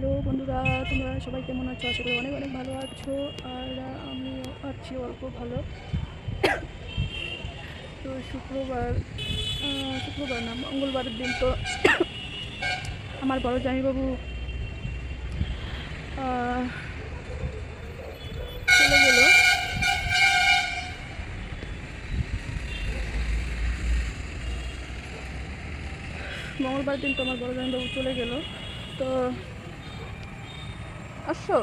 Hello বন্ধুরা, তোমরা সবাই কেমন আছো? আশা করি অনেক অনেক ভালো আছো। আর আমিও আছি অল্প ভালো। তো শুক্রবার না, মঙ্গলবারের দিন তো আমার বড় জামাইবাবু চলে গেল। মঙ্গলবার দিন তো আমার বড় জামাইবাবু চলে গেল। তো আসছো,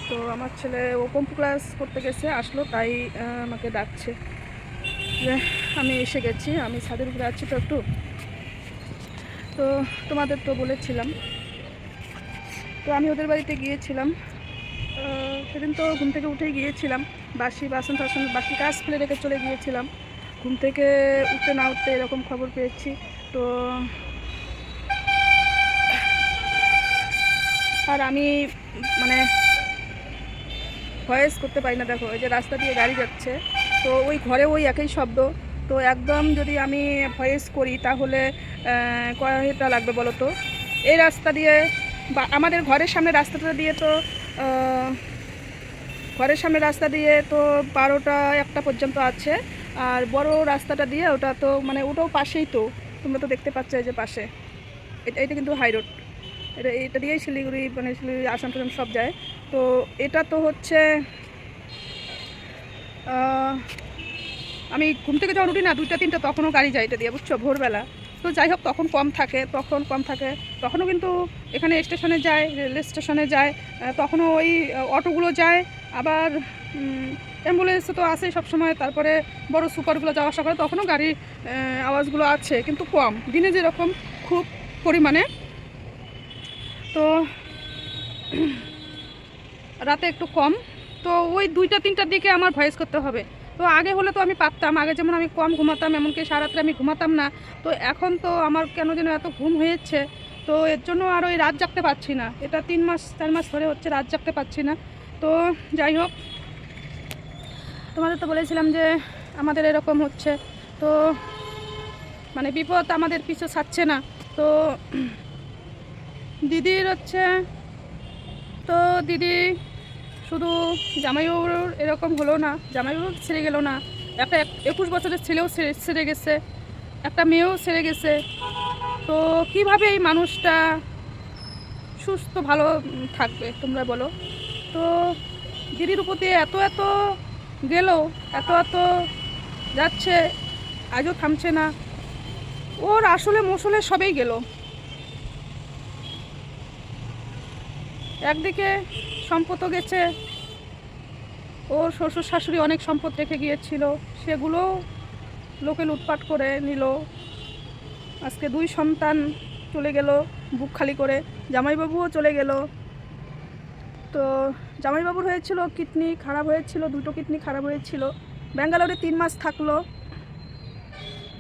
তো আমার ছেলে ও কম্পিউটার ক্লাস করতে গেছে, আসলো তাই আমাকে ডাকছে যে আমি এসে গেছি। আমি ছাদের উপরে আছি তো একটু। তো তোমাদের তো বলেছিলাম, তো আমি ওদের বাড়িতে গিয়েছিলাম। সেদিন তো ঘুম থেকে উঠেই গিয়েছিলাম, বাসি বাসন টাসন বাসি কাজ ফেলে রেখে চলে গিয়েছিলাম। ঘুম থেকে উঠতে না উঠতে এরকম খবর পেয়েছি। তো আর আমি মানে ভয়েস করতে পারি না। দেখো, ওই যে রাস্তা দিয়ে গাড়ি যাচ্ছে, তো ওই ঘরে ওই একই শব্দ। তো একদম যদি আমি ভয়েস করি তাহলে কয়টা লাগবে বলো তো? এই রাস্তা দিয়ে বা আমাদের ঘরের সামনে রাস্তাটা দিয়ে তো ঘরের সামনে রাস্তা দিয়ে তো 12টা 1টা পর্যন্ত আছে। আর বড় রাস্তাটা দিয়ে ওটা তো মানে ওটাও পাশেই, তো তোমরা তো দেখতে পাচ্ছ এই যে পাশে। এটা কিন্তু হাই রোড। এটা দিয়েই শিলিগুড়ি মানে শিলিগুড়ি আসাম টাসাম সব যায়। তো এটা তো হচ্ছে আমি ঘুম থেকে যখন উঠি না 2টা 3টা, তখনও গাড়ি যায় এটা দিয়ে, বুঝছো, ভোরবেলা। তো যাই হোক, তখন কম থাকে, তখনও কিন্তু এখানে স্টেশনে যায়, রেল স্টেশনে যায়, তখনও ওই অটোগুলো যায়। আবার অ্যাম্বুলেন্স তো আসে সবসময়, তারপরে বড় সুপারগুলো যাওয়া আসা করে, তখনও গাড়ির আওয়াজগুলো আছে, কিন্তু কম। দিনে যেরকম খুব পরিমাণে, তো রাতে একটু কম। তো ওই 2টা 3টার দিকে আমার ভয়েস করতে হবে। তো আগে হলে তো আমি পারতাম, আগে যেমন আমি কম ঘুমাতাম, এমনকি সারাত্রে আমি ঘুমাতাম না। তো এখন তো আমার কেন যেন এত ঘুম হয়েছে, তো এর জন্য আর ওই রাত জাগতে পারছি না। এটা 3 মাস 4 মাস ধরে হচ্ছে, রাত জাগতে পারছি না। তো যাই হোক, তোমাদের তো বলেছিলাম যে আমাদের এরকম হচ্ছে। তো মানে বিপদ আমাদের পিছু ছাড়ছে না। তো দিদির হচ্ছে, তো দিদি শুধু জামাইবাবুর এরকম হলো না, জামাইবাবুর ছেড়ে গেল না, একটা 21 বছরের ছেলেও ছেড়ে গেছে, একটা মেয়েও ছেড়ে গেছে। তো কিভাবে এই মানুষটা সুস্থ ভালো থাকবে তোমরা বলো? তো দিদির উপর দিয়ে এত এত গেল, এত এত যাচ্ছে, আজও থামছে না। ওর আসলে মশলে সবেই গেল। একদিকে সম্পদও গেছে, ওর শ্বশুর শাশুড়ি অনেক সম্পদ রেখে গিয়েছিল, সেগুলো লোকে লুটপাট করে নিল। আজকে 2 সন্তান চলে গেল বুক খালি করে। জামাইবাবুও চলে গেল। তো জামাইবাবুর হয়েছিল কিডনি খারাপ হয়েছিল, 2টো কিডনি খারাপ হয়েছিল। ব্যাঙ্গালোরে 3 মাস থাকলো,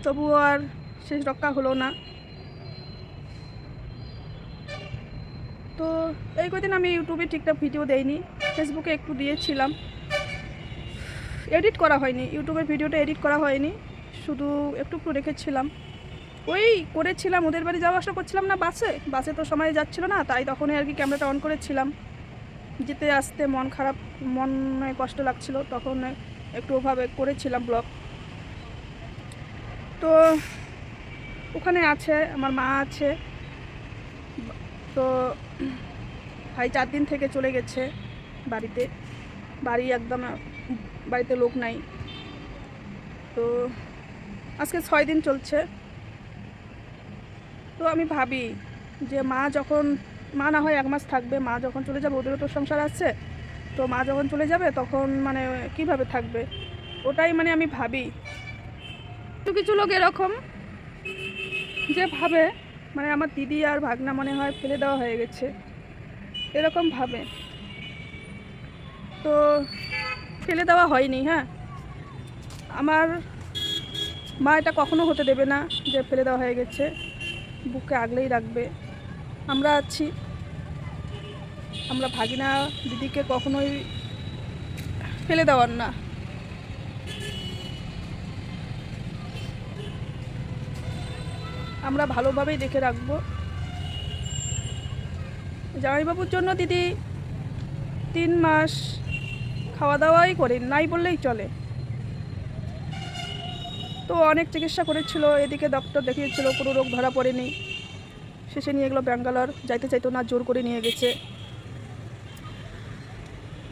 তবুও আর শেষ রক্ষা হলো না। তো এই কদিন আমি ইউটিউবে ঠিকঠাক ভিডিও দেইনি, ফেসবুকে একটু দিয়েছিলাম, এডিট করা হয়নি। ইউটিউবের ভিডিওটা এডিট করা হয়নি, শুধু একটু একটু রেখেছিলাম। ওই করেছিলাম, ওদের বাড়ি যাওয়া আসা করছিলাম না বাসে তো সময় যাচ্ছিল না, তাই তখনই আর কি ক্যামেরাটা অন করেছিলাম। যেতে আসতে মন খারাপ, মনে কষ্ট লাগছিল, তখন একটু ওভাবে করেছিলাম ব্লগ। তো ওখানে আছে আমার মা আছে। তো ভাই 4 দিন থেকে চলে গেছে বাড়িতে, একদম বাড়িতে লোক নাই। তো আজকে 6 দিন চলছে। তো আমি ভাবি যে মা না হয় 1 মাস থাকবে, মা যখন চলে যাবে, ওদেরও তো সংসার আছে, তো মা যখন চলে যাবে তখন মানে কিভাবে থাকবে, ওটাই মানে আমি ভাবি। কিছু লোক এরকম যে ভাবে মানে আমার দিদি আর ভাগনা মনে হয় ফেলে দেওয়া হয়ে গেছে, এরকম ভাবে। তো ফেলে দেওয়া হয়নি, হ্যাঁ, আমার মা এটা কখনো হতে দেবে না যে ফেলে দেওয়া হয়ে গেছে, বুকে আগলেই রাখবে। আমরা আছি, আমরা ভাগিনা দিদিকে কখনোই ফেলে দেওয়ার না। আমরা ভালোভাবেই দেখে রাখবো। জামাইবাবুর জন্য দিদি 3 মাস খাওয়া দাওয়াই করেন নাই বললেই চলে। তো অনেক চিকিৎসা করেছিল, এদিকে ডক্টর দেখিয়েছিল, কোনো রোগ ধরা পড়েনি। শেষে নিয়ে গেলো ব্যাঙ্গালোর, যাইতে চাইতো না, জোর করে নিয়ে গেছে।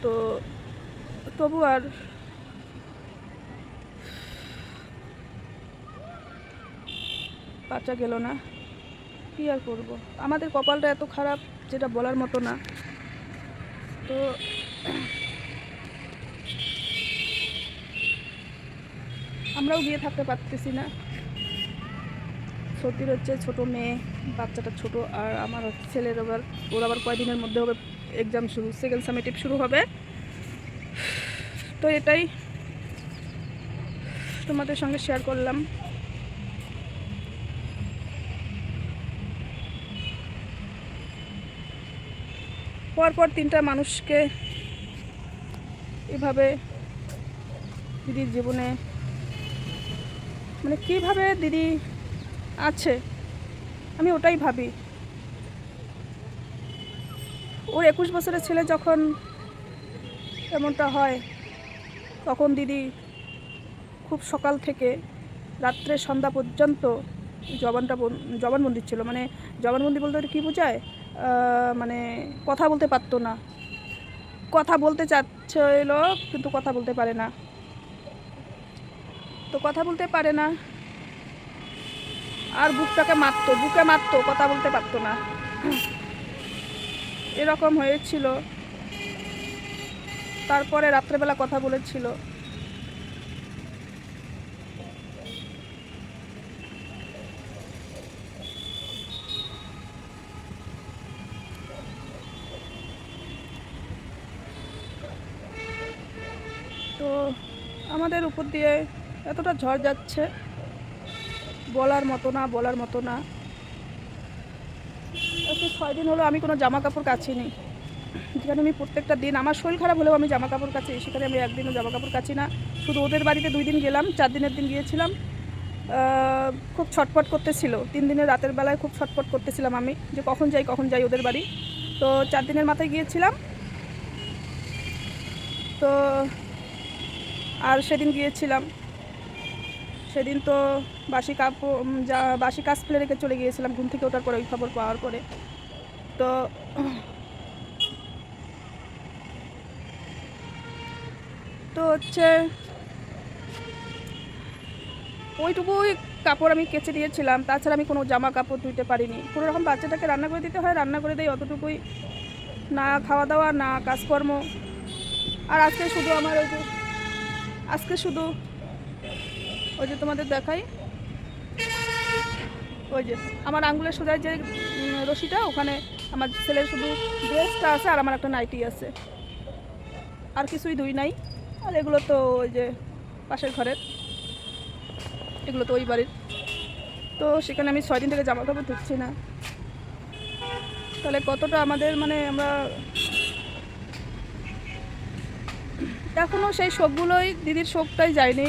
তো তবু আর বাচ্চা গেল না, কী আর করব। আমাদের কপালটা এত খারাপ যেটা বলার মতো না। তো আমরাও গিয়ে থাকতে পারতেছি না। সত্যির হচ্ছে ছোট মেয়ে, বাচ্চাটা ছোট, আর আমার ছেলের ওর আবার কয়দিনের মধ্যে হবে এক্সাম শুরু, সেকেন্ড সামেটিভ শুরু হবে। তো এটাই তোমাদের সঙ্গে শেয়ার করলাম। পরপর 3টা মানুষকে এভাবে দিদির জীবনে, মানে কীভাবে দিদি আছে আমি ওটাই ভাবি। ওর 21 বছরের ছেলে যখন এমনটা হয়, তখন দিদি খুব সকাল থেকে রাত্রে সন্ধ্যা পর্যন্ত জবানবন্দি ছিল। মানে জবানবন্দি বলতে কী বোঝায়, মানে কথা বলতে পারতো না, কথা বলতে চাচ্ছিল কিন্তু কথা বলতে পারে না। তো কথা বলতে পারে না আর বুকে মারতো, কথা বলতে পারতো না, এরকম হয়েছিল। তারপরে রাত্রেবেলা কথা বলেছিল। তো আমাদের উপর দিয়ে এতটা ঝড় যাচ্ছে, বলার মতো না। আজকে 6 দিন হলো আমি কোনো জামা কাপড় কাচিনি। যেখানে আমি প্রত্যেকটা দিন আমার শরীর খারাপ হলেও আমি জামা কাপড় কাচি, সেখানে আমি একদিনও জামা কাপড় কাচি না। শুধু ওদের বাড়িতে 2 দিন গেলাম, 4 দিনের দিন গিয়েছিলাম। খুব ছটফট করতেছিল, 3 দিনের রাতের বেলায় খুব ছটফট করতেছিলাম আমি, যে কখন যাই ওদের বাড়ি। তো 4 দিনের মাথায় গিয়েছিলাম। তো আর সেদিন গিয়েছিলাম, সেদিন তো বাসি কাজ ফেলে রেখে চলে গিয়েছিলাম ঘুম থেকে ওঠার পরে, ওই খবর পাওয়ার পরে। তো হচ্ছে ওইটুকুই কাপড় আমি কেচে দিয়েছিলাম, তাছাড়া আমি কোনো জামা কাপড় ধুইতে পারিনি। কোনো রকম বাচ্চাটাকে রান্না করে দিতে হয়, রান্না করে দেয় অতটুকুই, না খাওয়া দাওয়া না কাজকর্ম। আর আজকে শুধু ওই যে তোমাদের দেখাই, ওই যে আমার আঙ্গুলের সোজায় যে রশিটা, ওখানে আমার ছেলের শুধু ড্রেসটা আছে আর আমার একটা নাইটি আছে, আর কিছুই ধুই নাই। আর এগুলো তো ওই যে পাশের ঘরের, এগুলো তো ওই বাড়ির। তো সেখানে আমি 6 দিন থেকে জামা কাপড় ধুচ্ছি না। তাহলে কতটা আমাদের, মানে আমরা এখনও সেই শোকগুলোই, দিদির শোকটাই যায়নি,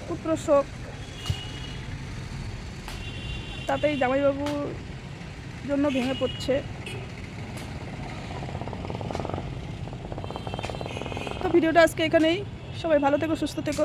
পুত্র শোক। তাতেই জামাইবাবুর জন্য ভেঙে পড়ছে। তো ভিডিওটা আজকে এখানেই। সবাই ভালো থেকো, সুস্থ থেকো।